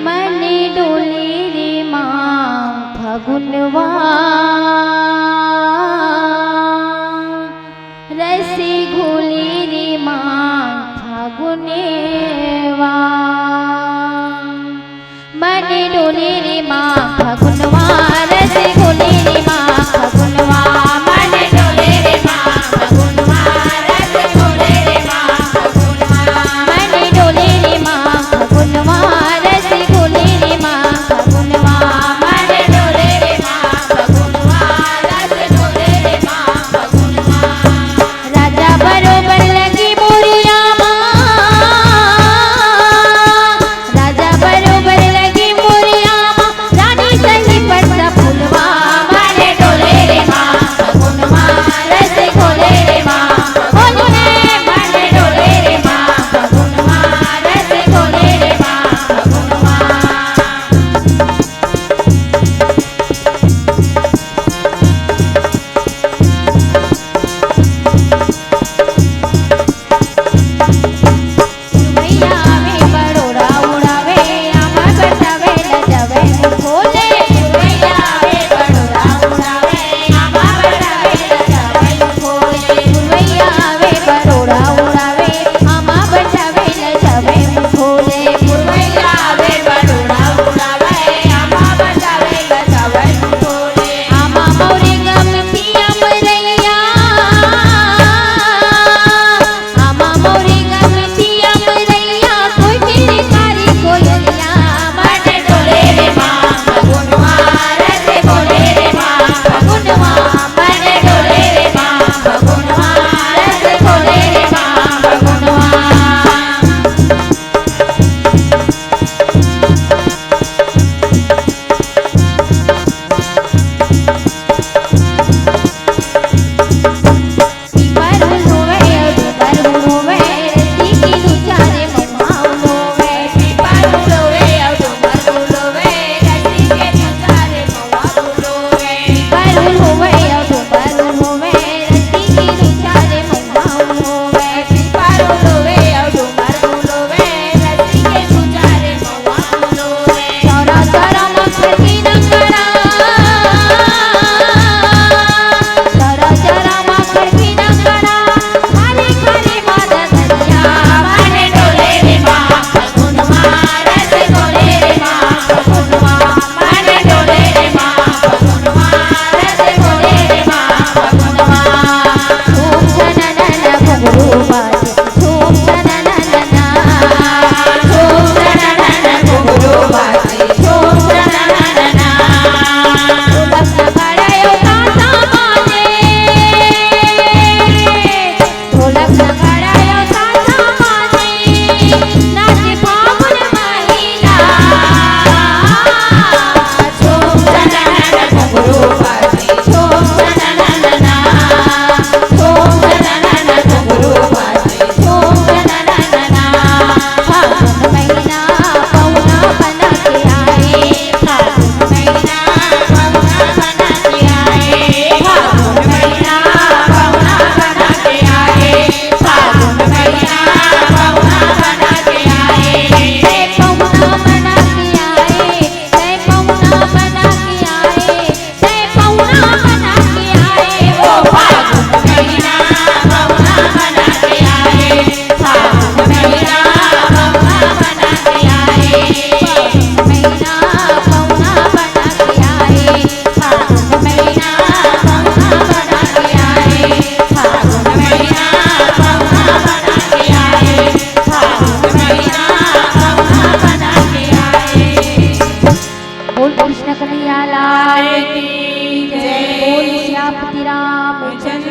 मन डोले रे माँ फगुनवा रसे घोले रे माँ फगुनवा मन डोले रे माँ फगुनवा रसे घोले रे माँ फगुनवा मन डोले रे माँ फगुनवा रसे घोले रे माँ फगुनवा मन डोले रे माँ फगुनवा रसे घोले रे माँ फगुनवा मन डोले रे माँ फगुनवा रसे घोले रे माँ फगुनवा राजा बरोबर लगी मोरिया माँ राजा बरोबर लगी मोरिया माँ रानी संगी पड़ता फुलवा मन डोले रे माँ फगुनवा रसे घोले रे माँ फगुनवा मन डोले रे माँ फगुनवा रसे घोले रे माँ फगुनवा भैया में बड़ोरा उड़ावे आमा बचावे न जावे खोले भैया में बड़ोरा उड़ावे आमा बचावे न जावे खोले भैया में बड़ोरा उड़ावे आमा बचावे न जावे खोले भैया में बड़ोरा उड़ावे आमा बचावे न जावे खोले आमा मोरे गम पिया मरैया आमा मोरे गम पिया मरैया कोई तेरी कारी कोयलिया मन डोले रे माँ फगुनवा रसे घोले रे माँ फगुनवा मन डोले रे माँ फगुनवा रसे घोले रे माँ फगुनवा पीपरुल होवे डूबरुल होवे रस्सी की दूचारे ममाउल होवे पीपरुल होवे डूबरुल होवे रस्सी के दूचारे ममाउल होवे पीपरुल होवे डूबरुल होवे रस्सी की दूचारे ममाउल होवे पीपरुल होवे डूबरुल होवे रस्सी के दूचारे ममाउल होवे चौरा चौरा मक्खर की नंगड़ा चौरा चौरा मक्खर की नंगड़ा खाली खाली मादा धनिया मन डोले रे माँ फगुनवा रसे घोले रे माँ फगुनवा मन डोले रे माँ फगुनवा रसे घोले रे माँ फगुनवा धूम छननन घुंघरू बाजे धूम छननन धूम छननन घुंघरू बाजे धूम छननन ढोलक नगाड़ायो ताता बाजे ढोलक नगाड़ायो ताता बाजे नाचे फागुन महिना झूम छननन घुंघरू बाजे झूम छननन झूम छननन घुंघरू बाजे झूम छननन फागुन महीना पौना बना के आए फागुन महीना पौना बना के आए फागुन महीना पौना बना के आए फागुन महीना पौना बना के आए रे पौना बना के आए रे पौना बना के आए रे पौना बना के आए ओ फागुन महीना पौना बना के आए फागुन महीना पौना बना के आए फागुन महीना पौना बना के आए फागुन महीना पौना बना के आए फागुन महीना पौना बना के आए फागुन महीना पौना बना के आए बोल कृष्ण कन्हैया लाल की जय बोल श्यामती रामचंद्र